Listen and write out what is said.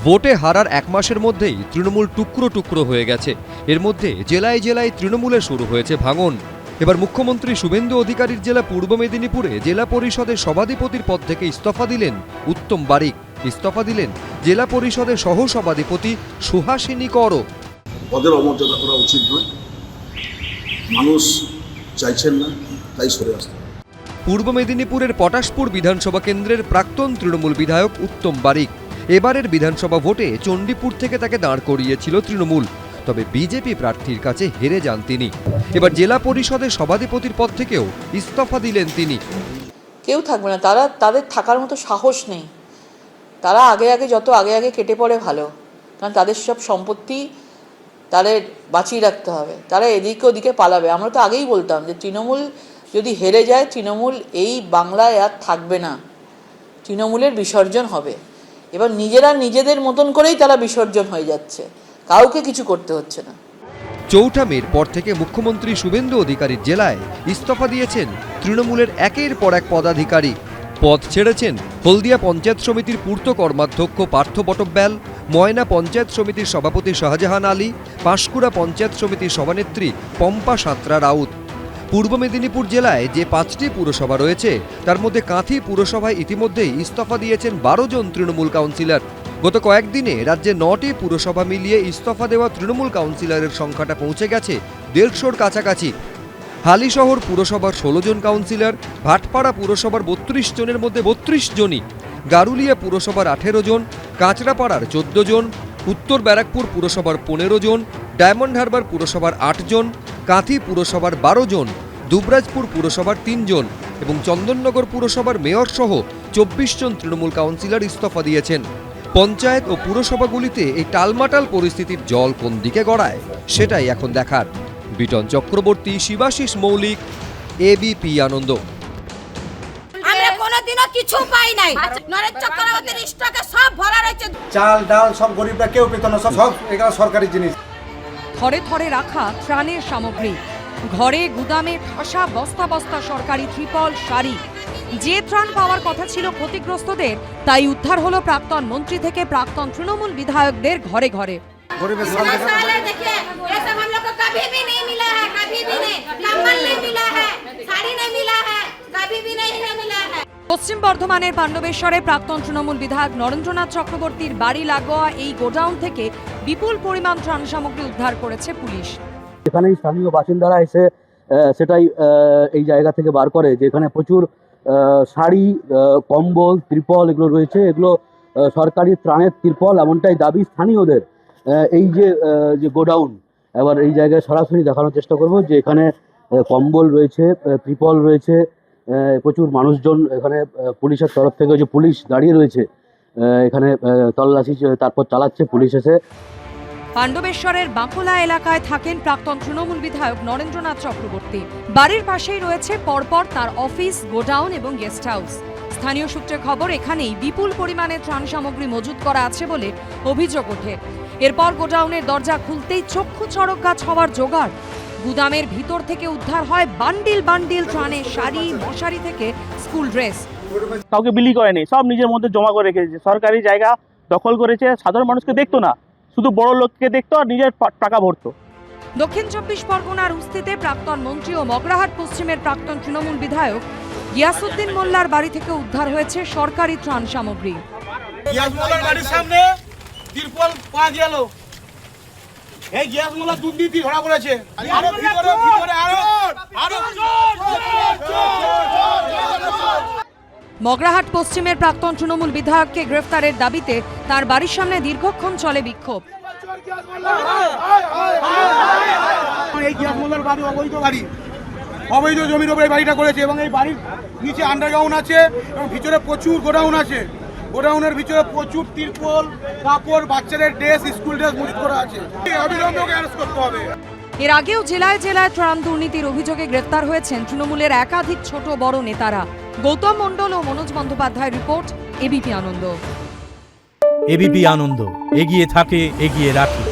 ভোটে হারার এক মাসের মধ্যেই তৃণমূল টুকরো টুকরো হয়ে গেছে। এর মধ্যে জেলায় জেলায় তৃণমূলে শুরু হয়েছে ভাঙন। এবার মুখ্যমন্ত্রী শুভেন্দু অধিকারীর জেলা পূর্ব মেদিনীপুরে জেলা পরিষদের সভাধিপতির পদ থেকে ইস্তফা দিলেন উত্তম বারিক। ইস্তফা দিলেন জেলা পরিষদের সহ সভাধিপতি সুহাসিনী করও। পদের অমর্যাদা করা উচিত নয়, মানুষ চাইছেন না, তাই সরে আসতে। পূর্ব মেদিনীপুরের পটাশপুর বিধানসভা কেন্দ্রের প্রাক্তন তৃণমূল বিধায়ক উত্তম বারিক এবারের বিধানসভা ভোটে চণ্ডীপুর থেকে তাকে দাঁড় করিয়েছিল তৃণমূল, তবে বিজেপি প্রার্থীর কাছে হেরে যান তিনি। এবার জেলা পরিষদের সভাধিপতির পদ থেকেও ইস্তফা দিলেন তিনি। কেউ থাকবে না, তাদের থাকার মতো সাহস নেই। তারা যত আগে কেটে পড়ে ভালো, কারণ তাদের সব সম্পত্তি তাদের বাঁচিয়ে রাখতে হবে। তারা এদিকে ওদিকে পালাবে। আমরা তো আগেই বলতাম যে তৃণমূল যদি হেরে যায়, তৃণমূল এই বাংলায় আর থাকবে না, তৃণমূলের বিসর্জন হবে। এবার নিজেরা নিজেদের মতন করেই তারা বিসর্জন হয়ে যাচ্ছে, কাউকে কিছু করতে হচ্ছে না। ৪ মের পর থেকে মুখ্যমন্ত্রী শুভেন্দু অধিকারীর জেলায় ইস্তফা দিয়েছেন তৃণমূলের একের পর এক পদাধিকারী। পদ ছেড়েছেন হলদিয়া পঞ্চায়েত সমিতির পূর্ত কর্মাধ্যক্ষ পার্থ বটব্যাল, ময়না পঞ্চায়েত সমিতির সভাপতি শাহজাহান আলী, পাঁশকুড়া পঞ্চায়েত সমিতির সভানেত্রী পম্পা সাঁতরা রাউত। পূর্ব মেদিনীপুর জেলায় যে 5টি পুরসভা রয়েছে তার মধ্যে কাঁথি পুরসভায় ইতিমধ্যেই ইস্তফা দিয়েছেন 12 জন তৃণমূল কাউন্সিলর। গত কয়েকদিনে রাজ্যে 9টি পুরসভা মিলিয়ে ইস্তফা দেওয়া তৃণমূল কাউন্সিলরের সংখ্যাটা পৌঁছে গেছে 150-র কাছাকাছি। হালিশহর পুরসভার 16 জন কাউন্সিলর, ভাটপাড়া পুরসভার 32 জনের মধ্যে 32 জনই, গারুলিয়া পুরসভার 18 জন, কাঁচরাপাড়ার 14 জন, উত্তর ব্যারাকপুর পুরসভার 15 জন, ডায়মন্ড হারবার পুরসভার 8 জন, কাঁথি পুরসভার 12 জন, দুবরাজপুর পুরসভার 3 জন এবং চন্দননগর পুরসভার মেয়র সহ 24 জন তৃণমূল কাউন্সিলর ইস্তফা দিয়েছেন। পঞ্চায়েত ও পুরসভাগুলিতে এই টালমাটাল পরিস্থিতির জল কোন দিকে গড়ায় সেটাই এখন দেখার। বিটন চক্রবর্তী, শিবাশিস মৌলিক, এবিপি আনন্দ। আমরা কোনোদিনও কিছু পাই নাই। নরেন্দ্র চক্রবর্তীর স্টকে সব ভরা রয়েছে, চাল ডাল সব গরিবরা কেউ পেত না, সব এগুলো সরকারি জিনিস। ঘরে ঘরে রাখা ত্রাণের সামগ্রী, ঘরে গুদামে ঠাসা বস্তা বস্তা সরকারি ত্রিপল, শাড়ি। যে ত্রাণ পাওয়ার কথা ছিল ক্ষতিগ্রস্তদের, তাই উদ্ধার হলো প্রাক্তন মন্ত্রী থেকে প্রাক্তন তৃণমূল বিধায়কদের ঘরে ঘরে। গরিবের পশ্চিম বর্ধমানের পাণ্ডবেশ্বরে প্রাক্তন তৃণমূল বিধায়ক নরেন্দ্রনাথ চক্রবর্তীর বাড়ি লাগোয়া এই গোডাউন থেকে বিপুল পরিমাণ ত্রাণ সামগ্রী উদ্ধার করেছে পুলিশ। এখানে স্থানীয় বাসিন্দারা এসে সেটাই এই জায়গা থেকে বার করে, যেখানে প্রচুর শাড়ি, কম্বল, ত্রিপল এগুলো রয়েছে। এগুলো সরকারি ত্রাণের ত্রিপল, এমনটাই দাবি স্থানীয়দের। এই যে গোডাউন, এবার এই জায়গায় সরাসরি দেখানোর চেষ্টা করব যে এখানে কম্বল রয়েছে, ত্রিপল রয়েছে, প্রচুর মানুষজন এখানে পুলিশের তরফ থেকে যে পুলিশ দাঁড়িয়ে রয়েছে এখানে তল্লাশি তারপর চালাচ্ছে পুলিশ এসে। পাণ্ডবেশ্বরের বাঁকুড়া এলাকায় থাকেন প্রাক্তন তৃণমূল বিধায়ক নরেন্দ্রনাথ চক্রবর্তী। বাড়ির পাশেই রয়েছে পরপর তার অফিস, গোডাউন এবং গেস্ট হাউস। স্থানীয় সূত্রে খবর, এখানেই বিপুল পরিমাণে ত্রাণ সামগ্রী মজুত করা আছে বলে অভিযোগ ওঠে। এরপর গোডাউনের দরজা খুলতেই চক্ষু চড়ক গাছ হওয়ার জোগাড়। গুদামের ভিতর থেকে উদ্ধার হয় বান্ডিল বান্ডিল ত্রাণের শাড়ি, মশারি থেকে স্কুল ড্রেস। কাউকে বিলি করেনি, সব নিজের মধ্যে জমা করে রেখেছে। সরকারি জায়গা দখল করেছে, সাধারণ মানুষকে দেখতো না, শুধু বড় লোককে দেখতো আর নিজের টাকা ভরতো। দক্ষিণ 24 পরগনার উস্তিতে প্রাক্তন মন্ত্রী ও মগরাহাট পশ্চিমের প্রাক্তন তৃণমূল বিধায়ক গিয়াসউদ্দিন মোল্লার বাড়ি থেকে উদ্ধার হয়েছে সরকারি ত্রাণ সামগ্রী। গিয়াস মোল্লার বাড়ির সামনে তিরপল পাওয়া গেল। এই গিয়াস মোল্লা দুর্নীতি ধরা পড়েছে। আরো ভিতরে আরো মগরাহাট পশ্চিমের প্রাক্তন তৃণমূল বিধায়ককে গ্রেফতারের দাবিতে তার বাড়ির সামনে দীর্ঘক্ষণ চলে বিক্ষোভ। এই গিয়াস মোল্লার বাড়ি অবৈধ জমির উপরে বাড়িটা করেছে এবং এই বাড়ির নিচে আন্ডারগ্রাউন্ড আছে এবং ভিতরে প্রচুর গোডাউন আছে। গোডাউনের ভিতরে প্রচুর তিরপল, কাপড়, বাচ্চাদের ড্রেস, স্কুল ড্রেস মজুত করা আছে। অবিলম্বে ওকে অ্যারেস্ট করতে হবে। এর আগেও জেলায় জেলায় ত্রাণ দুর্নীতির অভিযোগে গ্রেফতার হয়েছেন তৃণমূলের একাধিক ছোট বড় নেতারা। গৌতম মণ্ডল ও মনোজ বন্দ্যোপাধ্যায়ের রিপোর্ট, এবিপি আনন্দ। এবিপি আনন্দ, এগিয়ে থাকে, এগিয়ে রাখে।